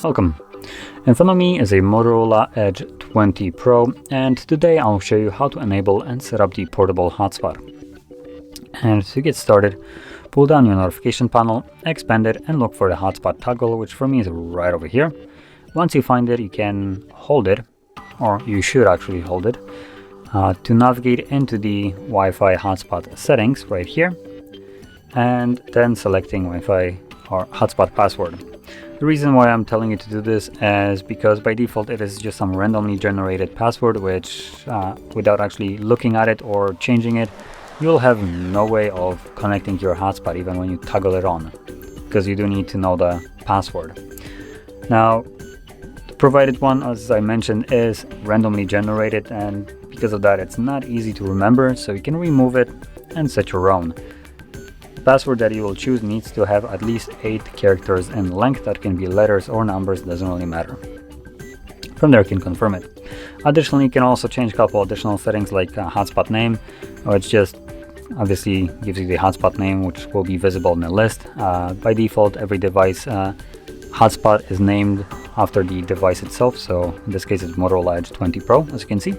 Welcome. In front of me is a Motorola Edge 20 Pro, and today I'll show you how to enable and set up the portable hotspot. And to get started, pull down your notification panel, expand it, and look for the hotspot toggle, which for me is right over here. Once you find it, you can hold it, or you should actually hold it, to navigate into the Wi-Fi hotspot settings right here, and then selecting Wi-Fi or hotspot password. The reason why I'm telling you to do this is because by default it is just some randomly generated password, which without actually looking at it or changing it, you'll have no way of connecting to your hotspot even when you toggle it on, because you do need to know the password. Now, the provided one, as I mentioned, is randomly generated, and because of that it's not easy to remember, so you can remove it and set your own. Password that you will choose needs to have at least 8 characters in length. That can be letters or numbers, doesn't really matter. From there you can confirm it. Additionally, you can also change a couple additional settings like hotspot name, which just obviously gives you the hotspot name, which will be visible in the list. By default, every device hotspot is named after the device itself, so in this case it's Motorola Edge 20 Pro, as you can see.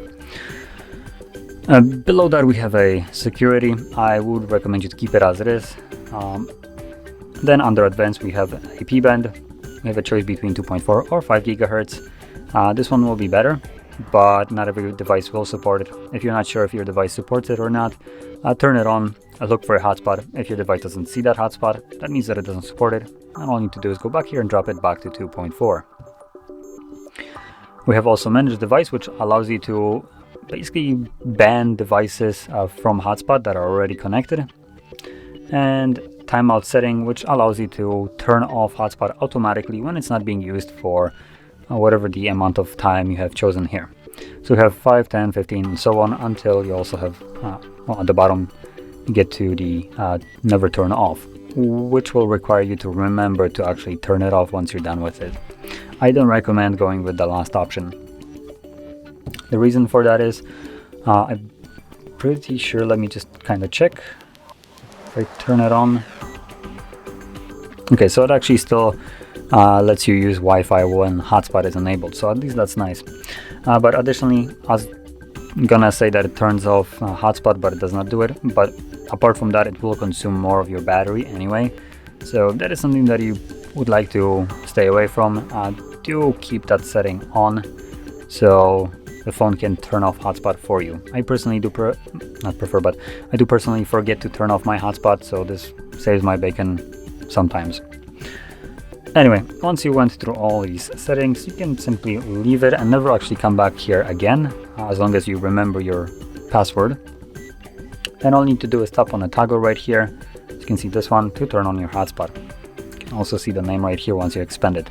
Below that we have a security. I would recommend you to keep it as it is. Then under advanced we have a P band. We have a choice between 2.4 or 5 gigahertz. This one will be better, but not every device will support it. If you're not sure if your device supports it or not, turn it on, look for a hotspot. If your device doesn't see that hotspot, that means that it doesn't support it, and all you need to do is go back here and drop it back to 2.4. We have also manage device, which allows you to basically ban devices from hotspot that are already connected, and timeout setting, which allows you to turn off hotspot automatically when it's not being used for whatever the amount of time you have chosen here. So you have 5, 10, 15 and so on, until you also have well, at the bottom you get to the never turn off, which will require you to remember to actually turn it off once you're done with it. I don't recommend going with the last option. The reason for that is, I'm pretty sure, let me just kind of check. If I turn it on. Okay, so it actually still lets you use Wi-Fi when hotspot is enabled, so at least that's nice. But additionally, I was gonna say that it turns off hotspot, but it does not do it. But apart from that, it will consume more of your battery anyway. So that is something that you would like to stay away from. Do keep that setting on, so the phone can turn off hotspot for you. I personally do I do personally forget to turn off my hotspot, so this saves my bacon sometimes. Anyway, once you went through all these settings, you can simply leave it and never actually come back here again, as long as you remember your password. And all you need to do is tap on the toggle right here. As you can see, this one, to turn on your hotspot. You can also see the name right here once you expand it.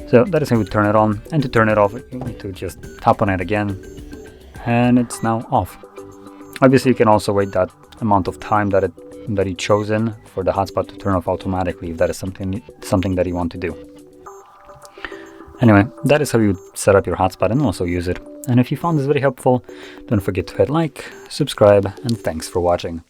So that is how you turn it on, and to turn it off you need to just tap on it again, and it's now off. Obviously you can also wait that amount of time that you chosen for the hotspot to turn off automatically, if that is something that you want to do. Anyway, that is how you set up your hotspot and also use it. And if you found this very helpful, don't forget to hit like, subscribe, and thanks for watching.